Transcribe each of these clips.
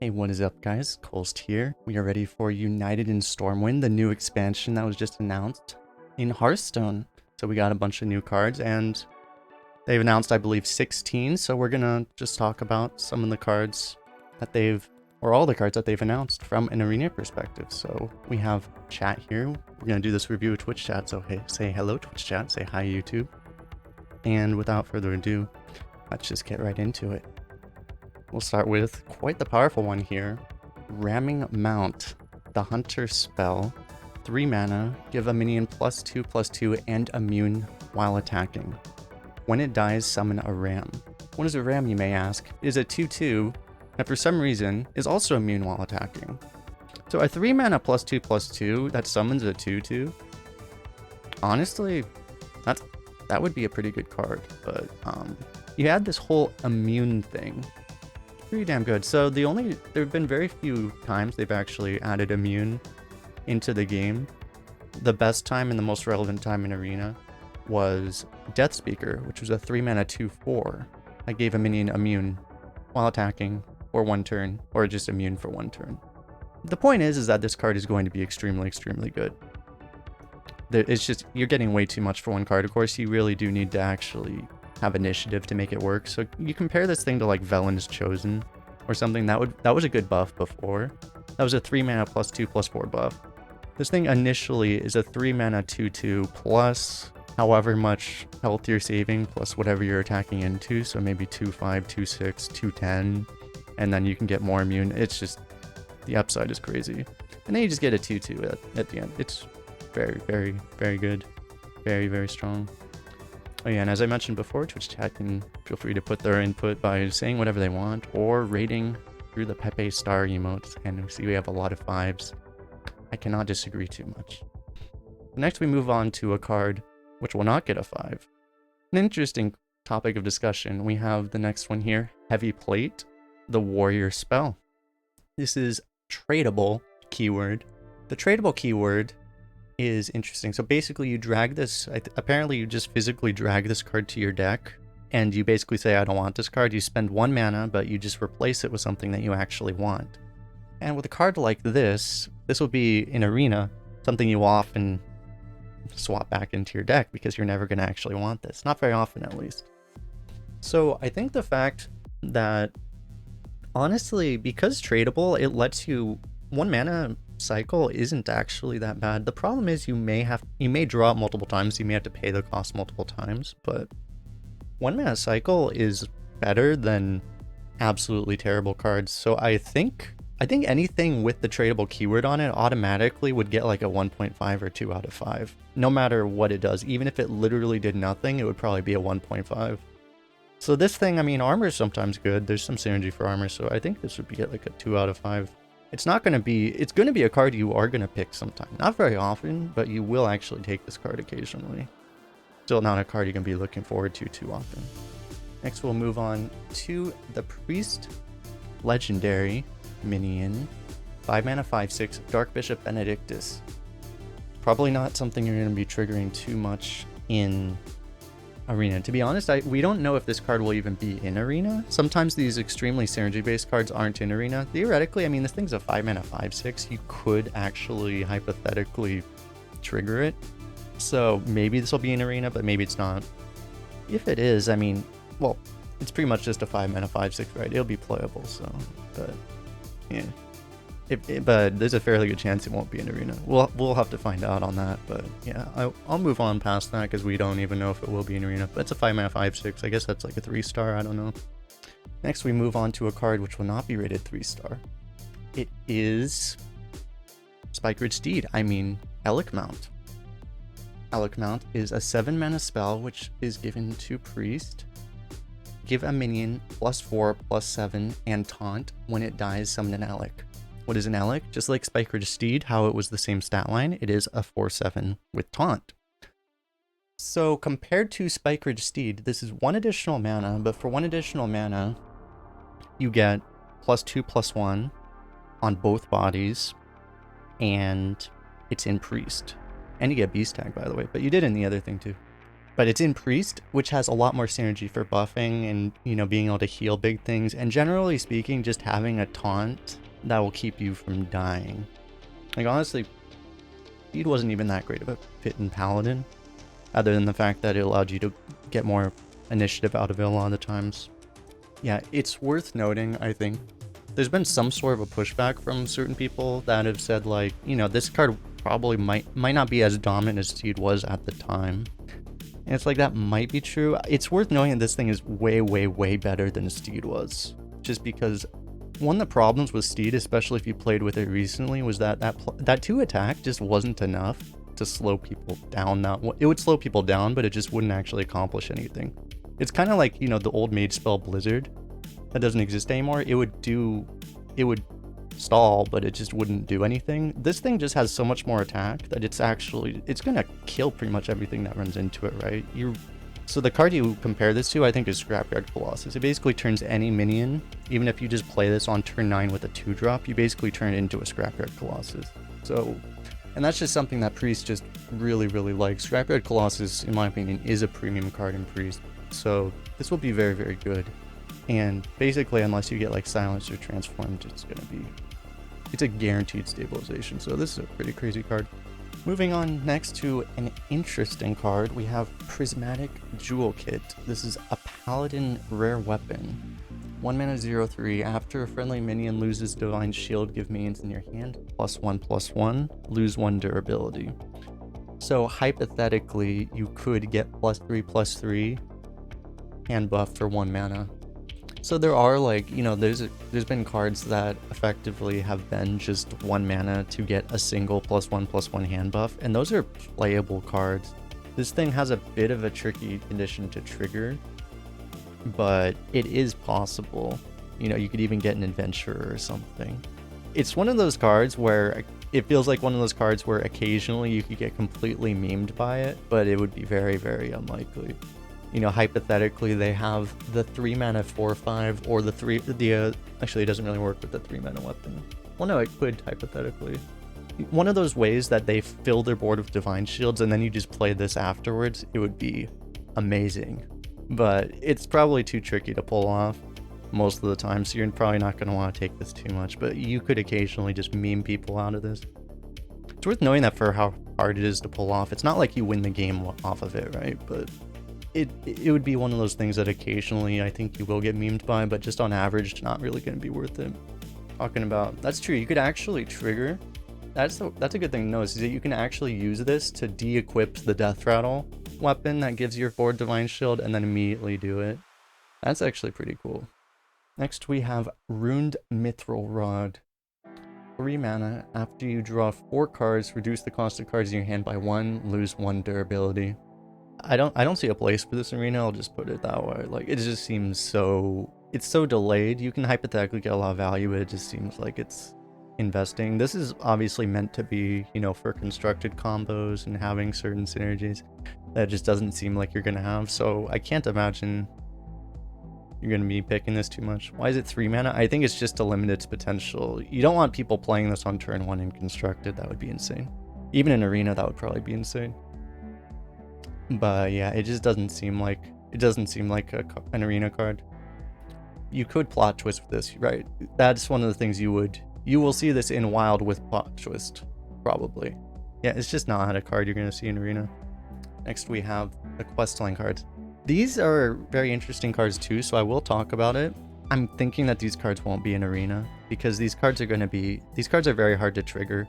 Hey, what is up, guys? Kolst here. We are ready for United in Stormwind, the new expansion that was just announced in Hearthstone. So we got a bunch of new cards, and they've announced, I believe, 16. So we're gonna just talk about some of the cards that or all the cards that they've announced from an arena perspective. So we have chat here. We're gonna do this review of Twitch chat. So hey, say hello, Twitch chat. Say hi, YouTube. And without further ado, let's just get right into it. We'll start with quite the powerful one here. Ramming Mount, the Hunter spell. 3 mana, give a minion +2/+2 and immune while attacking. When it dies, summon a ram. What is a ram, you may ask? It is a 2/2 that for some reason is also immune while attacking. So a 3 mana +2/+2 that summons a 2/2. Honestly, that would be a pretty good card, but you had this whole immune thing. Pretty damn good. So there have been very few times they've actually added immune into the game. The best time and the most relevant time in Arena was Death Speaker, which was a 3 mana 2/4 that gave a minion immune while attacking for 1 turn, or just immune for 1 turn. The point is that this card is going to be extremely, extremely good. It's just, you're getting way too much for one card. Of course, you really do need to actually have initiative to make it work. So you compare this thing to like Velen's Chosen or something. That was a good buff before. That was a 3 mana +2/+4 buff. This thing initially is a 3 mana 2/2 plus however much health you're saving plus whatever you're attacking into. So maybe 2/5, 2/6, 2/10, and then you can get more immune. It's just, the upside is crazy. And then you just get a 2/2 at the end. It's very, very, very good. Very, very strong. Oh yeah, and as I mentioned before, Twitch chat can feel free to put their input by saying whatever they want or rating through the Pepe star emotes. And we see we have a lot of 5s. I cannot disagree too much. Next, we move on to a card which will not get a 5. An interesting topic of discussion. We have the next one here, Heavy Plate, the Warrior spell. This is tradable keyword. The tradable keyword is interesting. So basically you drag this, apparently you just physically drag this card to your deck and you basically say, I don't want this card. You spend 1 mana, but you just replace it with something that you actually want. And with a card like this will be in Arena, something you often swap back into your deck because you're never going to actually want this. Not very often, at least. So I think the fact that, honestly, because tradable, it lets you 1 mana cycle isn't actually that bad. The problem is you may draw it multiple times, you may have to pay the cost multiple times, but 1 mana cycle is better than absolutely terrible cards. So I think anything with the tradable keyword on it automatically would get like a 1.5 or 2 out of 5. No matter what it does, even if it literally did nothing, it would probably be a 1.5. So this thing, I mean, armor is sometimes good. There's some synergy for armor, so I think this would be like a 2 out of 5. It's going to be a card you are going to pick sometime. Not very often, but you will actually take this card occasionally. Still not a card you can be looking forward to too often. Next, we'll move on to the Priest Legendary minion. 5 mana 5/6, Dark Bishop Benedictus. Probably not something you're going to be triggering too much in Arena. To be honest, we don't know if this card will even be in Arena. Sometimes these extremely synergy-based cards aren't in Arena. Theoretically, I mean, this thing's a 5 mana 5/6. You could actually hypothetically trigger it. So maybe this will be in Arena, but maybe it's not. If it is, I mean, well, it's pretty much just a 5 mana 5/6, right? It'll be playable, so, but yeah. But there's a fairly good chance it won't be in Arena. We'll have to find out on that, but yeah, I'll move on past that because we don't even know if it will be in Arena. But it's a 5 mana 5/6. I guess that's like a 3-star. I don't know. Next, we move on to a card which will not be rated 3-star. It is Spikeridge Steed. I mean, Elec Mount. Elec Mount is a 7 mana spell which is given to Priest. Give a minion +4/+7 and taunt. When it dies, summon an Elec. What is an Elec? Just like Spikeridge Steed, how it was the same stat line, it is a 4/7 with taunt. So compared to Spikeridge Steed, this is 1 additional mana, but for 1 additional mana, you get +2/+1 on both bodies, and it's in Priest. And you get Beast Tag, by the way, but you did in the other thing too. But it's in Priest, which has a lot more synergy for buffing and, you know, being able to heal big things. And generally speaking, just having a taunt that will keep you from dying. Like, honestly, Speed wasn't even that great of a fit in Paladin, other than the fact that it allowed you to get more initiative out of it a lot of the times. Yeah, it's worth noting, I think, there's been some sort of a pushback from certain people that have said, like, you know, this card probably might not be as dominant as Steed was at the time. And it's like, that might be true. It's worth knowing that this thing is way, way, way better than Steed was. Just because one of the problems with Steed, especially if you played with it recently, was that that 2 attack just wasn't enough to slow people down. It would slow people down, but it just wouldn't actually accomplish anything. It's kind of like, you know, the old mage spell Blizzard that doesn't exist anymore. It would stall, but it just wouldn't do anything. This thing just has so much more attack that it's gonna kill pretty much everything that runs into it, right? So the card you compare this to, I think, is Scrapyard Colossus. It basically turns any minion, even if you just play this on turn 9 with a 2-drop, you basically turn it into a Scrapyard Colossus. So, and that's just something that Priest just really, really likes. Scrapyard Colossus, in my opinion, is a premium card in Priest. So this will be very, very good. And basically, unless you get like Silenced or Transformed, it's a guaranteed stabilization. So this is a pretty crazy card. Moving on next to an interesting card, we have Prismatic Jewel Kit. This is a Paladin rare weapon. 1 mana 0/3. After a friendly minion loses Divine Shield, give minions in your hand +1/+1, lose 1 durability. So hypothetically, you could get +3/+3 hand buff for 1 mana. So there are, like, you know, there's been cards that effectively have been just 1 mana to get a single +1/+1 hand buff, and those are playable cards. This thing has a bit of a tricky condition to trigger, but it is possible. You know, you could even get an Adventurer or something. It's one of those cards where it feels like one of those cards where occasionally you could get completely memed by it, but it would be very, very unlikely. You know, hypothetically, they have the 3 mana 4/5 or actually, it doesn't really work with the 3 mana weapon. Well, no, it could hypothetically. One of those ways that they fill their board with Divine Shields and then you just play this afterwards, it would be amazing. But it's probably too tricky to pull off most of the time, so you're probably not going to want to take this too much, but you could occasionally just meme people out of this. It's worth knowing that for how hard it is to pull off. It's not like you win the game off of it, right? But it would be one of those things that occasionally I think you will get memed by, but just on average, it's not really going to be worth it. Talking about, that's true, you could actually trigger, that's a good thing to notice, is that you can actually use this to de-equip the Death Rattle weapon that gives your forward Divine Shield and then immediately do it. That's actually pretty cool. Next we have Runed Mithril Rod. 3 mana, after you draw 4 cards, reduce the cost of cards in your hand by 1, lose 1 durability. I don't see a place for this arena, I'll just put it that way. Like, it just seems it's so delayed. You can hypothetically get a lot of value, but it just seems like it's investing. This is obviously meant to be, you know, for constructed combos and having certain synergies that just doesn't seem like you're gonna have, so I can't imagine you're gonna be picking this too much. Why is it 3 mana? I think it's just to limit its potential. You don't want people playing this on turn 1 in constructed, that would be insane. Even in arena, that would probably be insane. But yeah, it just doesn't seem like an arena card. You could plot twist with this, right? That's one of the things you will see this in wild with plot twist, probably. Yeah, it's just not a card you're gonna see in arena. Next we have the questline cards. These are very interesting cards too, so I will talk about it. I'm thinking that these cards won't be in arena because these cards are very hard to trigger.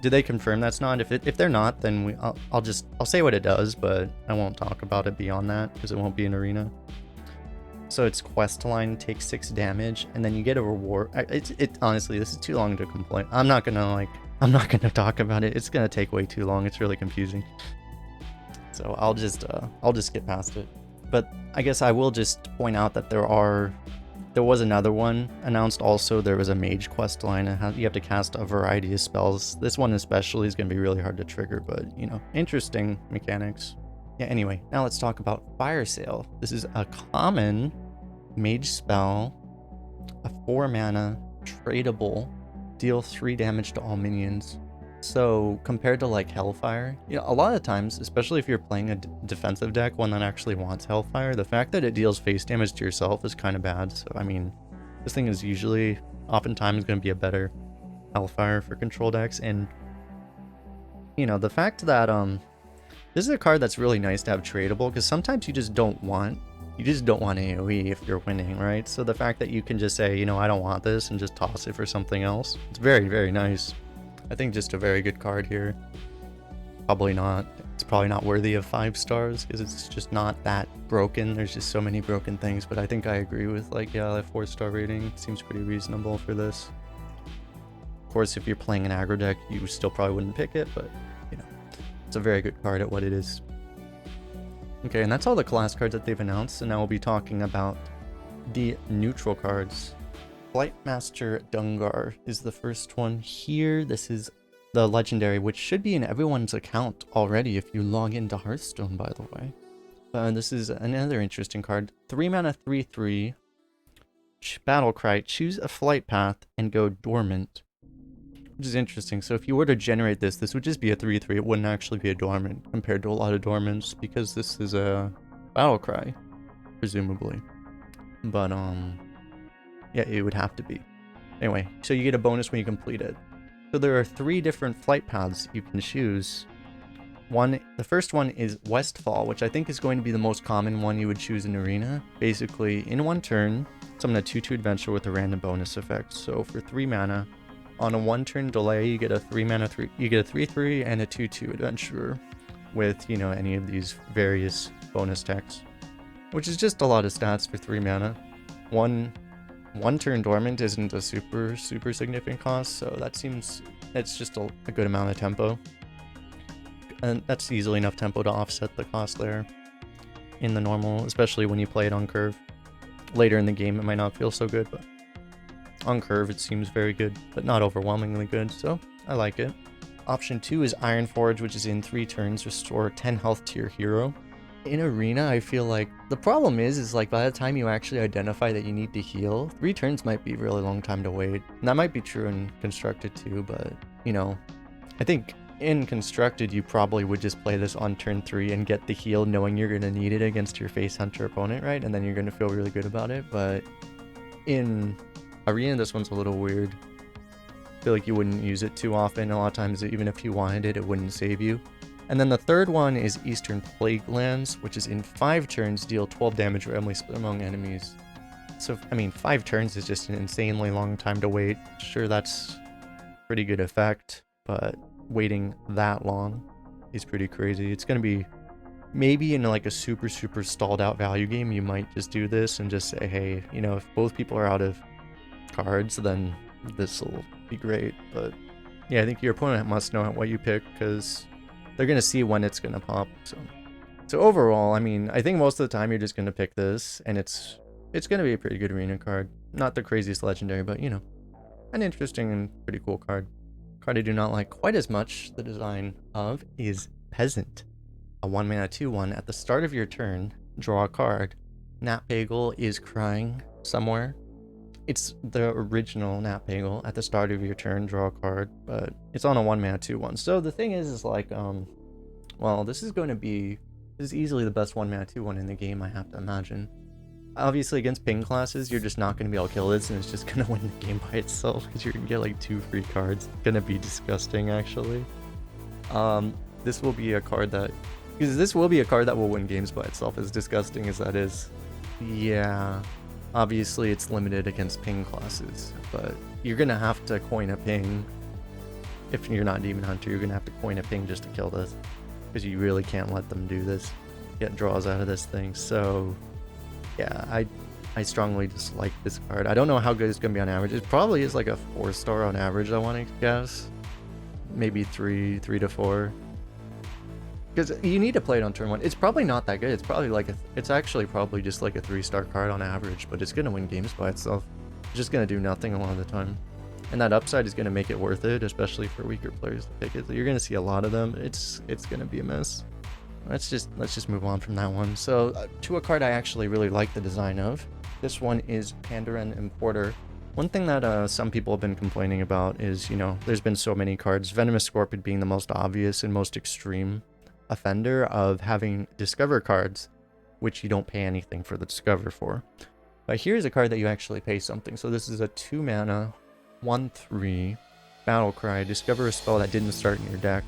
Do they confirm that's not? If they're not, then I'll say what it does, but I won't talk about it beyond that because it won't be an arena. So it's questline, takes 6 damage, and then you get a reward. Honestly, this is too long to complain. I'm not gonna talk about it. It's gonna take way too long. It's really confusing. So I'll just skip past it. But I guess I will just point out that there was another one announced also. There was a mage quest line, and you have to cast a variety of spells. This one especially is going to be really hard to trigger, but, you know, interesting mechanics. Yeah, anyway, now let's talk about Fire Sale. This is a common mage spell, a 4 mana, tradable, deal 3 damage to all minions. So compared to like Hellfire, a lot of times, especially if you're playing a defensive deck, one that actually wants Hellfire, the fact that it deals face damage to yourself is kind of bad. So I mean, this thing is usually, oftentimes, going to be a better Hellfire for control decks. And the fact that this is a card that's really nice to have tradable, because sometimes you just don't want AoE if you're winning, right? So the fact that you can just say, I don't want this, and just toss it for something else, it's very, very nice. I think just a very good card here. It's probably not worthy of 5 stars because it's just not that broken. There's just so many broken things, but I think I agree with a 4-star rating. Seems pretty reasonable for this. Of course, if you're playing an aggro deck, you still probably wouldn't pick it, but it's a very good card at what it is. Okay, and that's all the class cards that they've announced, and now we'll be talking about the neutral cards. Flightmaster Dungar is the first one here. This is the legendary, which should be in everyone's account already if you log into Hearthstone, by the way. This is another interesting card. 3 mana, 3/3. Battle Cry. Choose a flight path and go dormant. Which is interesting. So if you were to generate this would just be a 3/3. It wouldn't actually be a dormant compared to a lot of dormants because this is a Battle Cry, presumably. But yeah, it would have to be. Anyway, so you get a bonus when you complete it. So there are 3 different flight paths you can choose. The first one is Westfall, which I think is going to be the most common one you would choose in Arena. Basically, in one turn, summon a 2/2 adventure with a random bonus effect. So for 3 mana, on a 1-turn delay, you get a 3 mana, you get a 3/3 and a 2/2 adventurer with, any of these various bonus techs, which is just a lot of stats for 3 mana. One turn dormant isn't a super significant cost, so it's just a good amount of tempo. And that's easily enough tempo to offset the cost there in the normal, especially when you play it on curve. Later in the game, it might not feel so good, but on curve, it seems very good, but not overwhelmingly good, so I like it. Option 2 is Ironforge, which is in 3 turns, restore 10 health to your hero. In Arena, I feel like the problem is by the time you actually identify that you need to heal, 3 turns might be a really long time to wait. And that might be true in Constructed too, but, I think in Constructed, you probably would just play this on turn 3 and get the heal knowing you're going to need it against your face hunter opponent, right? And then you're going to feel really good about it, but in Arena, this one's a little weird. I feel like you wouldn't use it too often. A lot of times, even if you wanted it, it wouldn't save you. And then the third one is Eastern Plague Lands, which is in 5 turns, deal 12 damage randomly split among enemies. So, 5 turns is just an insanely long time to wait. Sure, that's pretty good effect, but waiting that long is pretty crazy. It's going to be, maybe in a super stalled out value game, you might just do this and just say, hey, if both people are out of cards, then this will be great. But yeah, I think your opponent must know what you pick, because they're going to see when it's going to pop. So overall, I think most of the time you're just going to pick this, and it's going to be a pretty good Arena card. Not the craziest legendary, but an interesting and pretty cool card. Card I do not like quite as much the design of is Peasant. A 1 mana 2/1. At the start of your turn, draw a card. Nat Bagel is crying somewhere. It's the original Nat Bagel. At the start of your turn, draw a card, but it's on a 1 mana 2/1. So the thing is well, this is easily the best 1 mana 2/1 in the game, I have to imagine. Obviously, against ping classes, you're just not going to be able to kill this, and it's just going to win the game by itself, because you're going to get 2 free cards. It's going to be disgusting, actually. This will be a card that will win games by itself, as disgusting as that is. Yeah. Obviously, it's limited against ping classes, but you're going to have to coin a ping. If you're not Demon Hunter, you're going to have to coin a ping just to kill this, because you really can't let them do this. Get draws out of this thing. So, yeah, I strongly dislike this card. I don't know how good it's going to be on average. It probably is a 4-star on average, I want to guess. Maybe 3 to 4. Because you need to play it on turn 1. It's probably not that good. It's probably it's actually probably just a 3-star card on average, but it's going to win games by itself. It's just going to do nothing a lot of the time. And that upside is going to make it worth it, especially for weaker players to pick it. So you're going to see a lot of them. It's going to be a mess. Let's just move on from that one. So to a card I actually really like the design of. This one is Pandaren Importer. One thing that some people have been complaining about is, you know, there's been so many cards, Venomous Scorpion being the most obvious and most extreme offender of having Discover cards, which you don't pay anything for the Discover for. But here's a card that you actually pay something. So this is a 2 mana, 1/3 Battle Cry. Discover a spell that didn't start in your deck.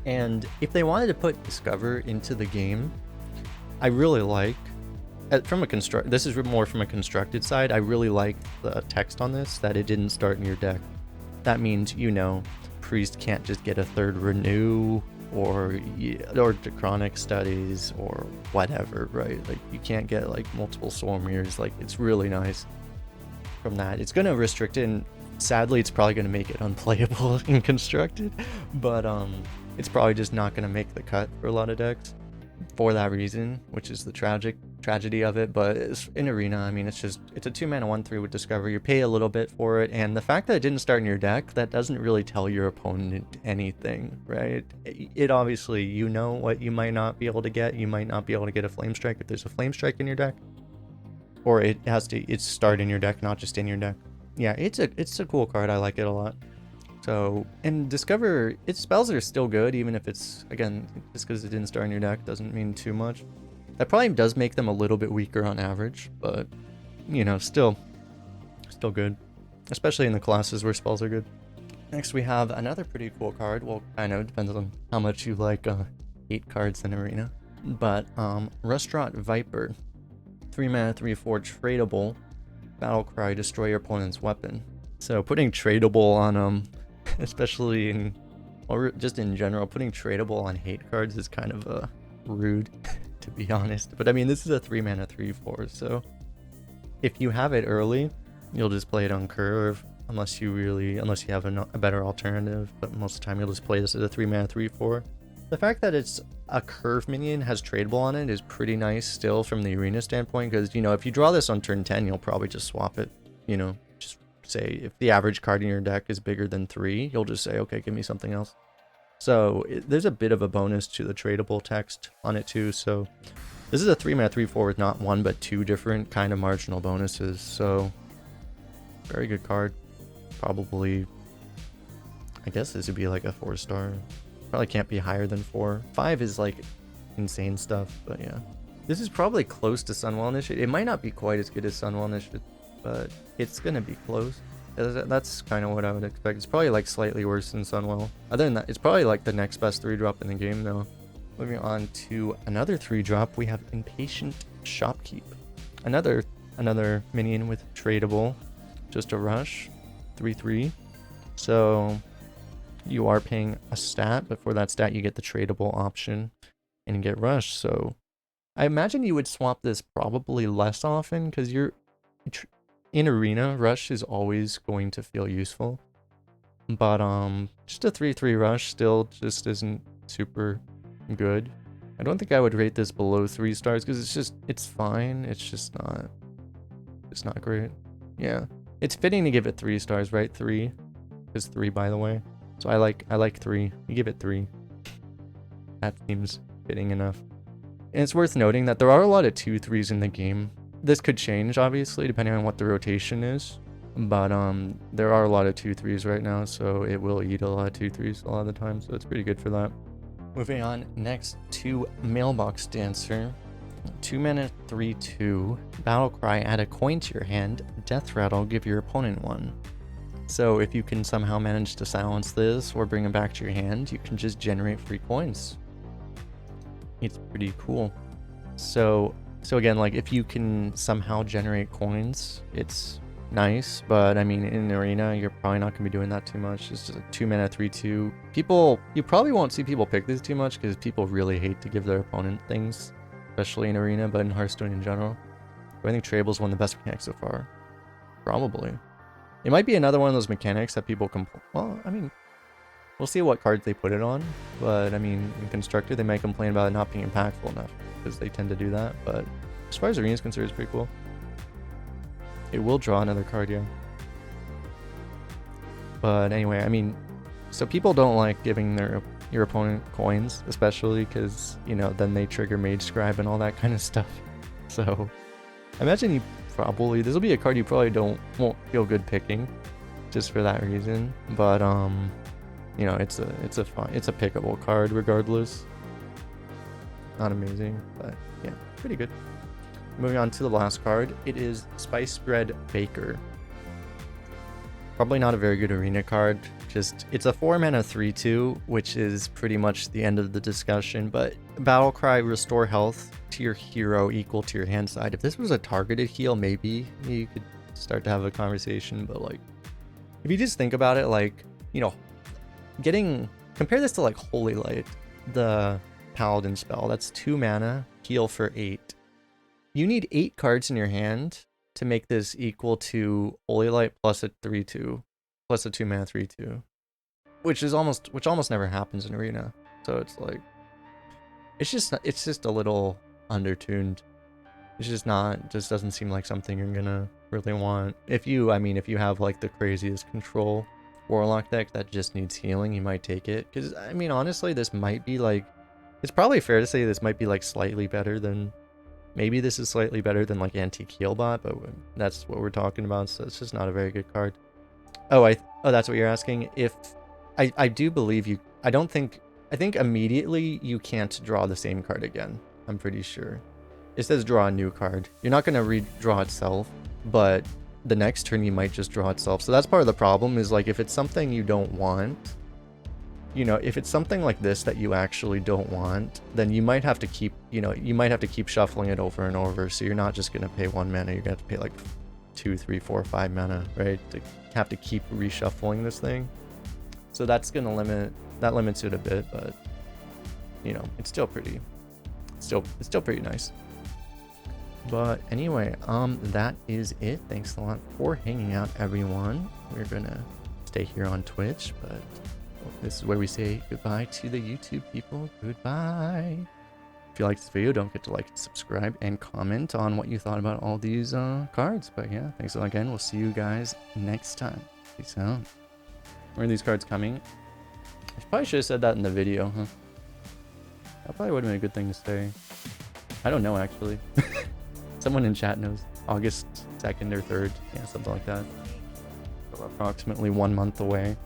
And if they wanted to put Discover into the game, I really like, from a this is more from a constructed side, I really like the text on this, that it didn't start in your deck. That means, you know, Priest can't just get a 3rd Renew, or Chronic Studies, or whatever, right? Like, you can't get, like, multiple Stormwind. Like, it's really nice from that. It's going to restrict it, and sadly, it's probably going to make it unplayable in constructed, but it's probably just not going to make the cut for a lot of decks for that reason, which is the tragedy of it. But in Arena, I mean, it's a 2 mana 1/3 with Discover. You pay a little bit for it, and the fact that it didn't start in your deck, that doesn't really tell your opponent anything, right? It obviously, you know what you might not be able to get. You might not be able to get a Flame Strike if there's a Flame Strike in your deck, or it's start in your deck, not just in your deck. Yeah, it's a cool card. I like it a lot. So, and Discover, its spells are still good, even if it's, again, just because it didn't start in your deck doesn't mean too much. That probably does make them a little bit weaker on average, but, you know, still good. Especially in the classes where spells are good. Next we have another pretty cool card. Well, I know, it depends on how much you like 8 cards in Arena. But, Restaurant Viper. 3 mana, 3/4 tradable. Battle Cry, destroy your opponent's weapon. So putting tradable on especially in, or just in general, putting tradable on hate cards is kind of rude, to be honest. But I mean, this is a 3 mana 3/4, so if you have it early, you'll just play it on curve, unless you have a better alternative. But most of the time, you'll just play this as a 3 mana 3/4. The fact that it's a curve minion, has tradable on it, is pretty nice still from the Arena standpoint, because, you know, if you draw this on turn 10, you'll probably just swap it, you know, just say if the average card in your deck is bigger than 3, you'll just say, okay, give me something else. So there's a bit of a bonus to the tradable text on it too. So this is a 3 mana 3/4 with not 1 but 2 different kind of marginal bonuses. So very good card. Probably, I guess this would be like a 4-star. Probably can't be higher than 4. 5 is like insane stuff, but yeah. This is probably close to Sunwell Initiate. It might not be quite as good as Sunwell Initiate, but it's gonna be close. That's kind of what I would expect. It's probably like slightly worse than Sunwell. Other than that, it's probably like the next best 3-drop in the game though. Moving on to another 3-drop, we have Impatient Shopkeep. Another minion with tradable, just a rush, 3/3. So you are paying a stat, but for that stat you get the tradable option and you get rush. So I imagine you would swap this probably less often, because you're in Arena, rush is always going to feel useful. But just a 3/3 rush still just isn't super good. I don't think I would rate this below 3 stars, because it's fine. It's not great. Yeah, it's fitting to give it 3 stars, right? 3 is 3, by the way. So I like 3. You give it 3. That seems fitting enough. And it's worth noting that there are a lot of 2/3s in the game. This could change, obviously, depending on what the rotation is. But there are a lot of 2/3s right now, so it will eat a lot of 2/3s a lot of the time. So it's pretty good for that. Moving on next to Mailbox Dancer. 2 mana 3/2. Battle Cry, add a coin to your hand. Death Rattle, give your opponent 1. So if you can somehow manage to silence this or bring it back to your hand, you can just generate free coins. It's pretty cool. So again, like, if you can somehow generate coins, it's nice. But I mean, in Arena, you're probably not gonna be doing that too much. It's just a 2 mana 3/2. You probably won't see people pick this too much, because people really hate to give their opponent things, especially in Arena, but in Hearthstone in general. But I think Trable's one of the best mechanics so far. Probably. It might be another one of those mechanics that people well, I mean, we'll see what cards they put it on. But I mean, in Constructed, they might complain about it not being impactful enough, because they tend to do that. But as far as Arena is concerned, it's pretty cool. It will draw another card, yeah. But anyway, I mean, so people don't like giving your opponent coins, especially because, you know, then they trigger Mage Scribe and all that kind of stuff. So I imagine you probably. This will be a card you probably won't feel good picking, just for that reason. But you know, it's a pickable card regardless. Not amazing, but yeah, pretty good. Moving on to the last card, it is Spice Bread Baker. Probably not a very good arena card. Just, it's a 4-mana 3/2, which is pretty much the end of the discussion. But Battle Cry, restore health to your hero equal to your hand side. If this was a targeted heal, maybe you could start to have a conversation. But like, if you just think about it, like, you know, compare this to like Holy Light, the Paladin spell. That's 2 mana, heal for 8. You need 8 cards in your hand to make this equal to Holy Light plus a 3/2, plus a 2-mana 3/2, which almost never happens in Arena. So it's like, it's just a little undertuned. It's just doesn't seem like something you're gonna really want. If you have like the craziest control Warlock deck that just needs healing, you might take it. Because I mean, honestly, this might be like, it's probably fair to say this might be like slightly better than. Maybe this is slightly better than like Antique Healbot, but that's what we're talking about, so it's just not a very good card. Oh, that's what you're asking? If I do believe you, I think immediately you can't draw the same card again. I'm pretty sure. It says draw a new card. You're not going to redraw itself, but the next turn you might just draw itself. So that's part of the problem, is like, if it's something you don't want, you know, if it's something like this that you actually don't want, then you might have to keep, shuffling it over and over. So you're not just going to pay 1 mana, you're going to have to pay like 2, 3, 4, 5 mana, right? To have to keep reshuffling this thing. So that's going to limits it a bit, but you know, it's still pretty nice. But anyway, that is it. Thanks a lot for hanging out, everyone. We're going to stay here on Twitch, but this is where we say goodbye to the YouTube people. Goodbye. If you liked this video, don't forget to like, subscribe, and comment on what you thought about all these cards. But yeah, thanks a lot again. We'll see you guys next time. Peace out. Where are these cards coming? I probably should have said that in the video, huh? That probably would have been a good thing to say. I don't know, actually. Someone in chat knows. August 2nd or 3rd. Yeah, something like that. So approximately 1 month away.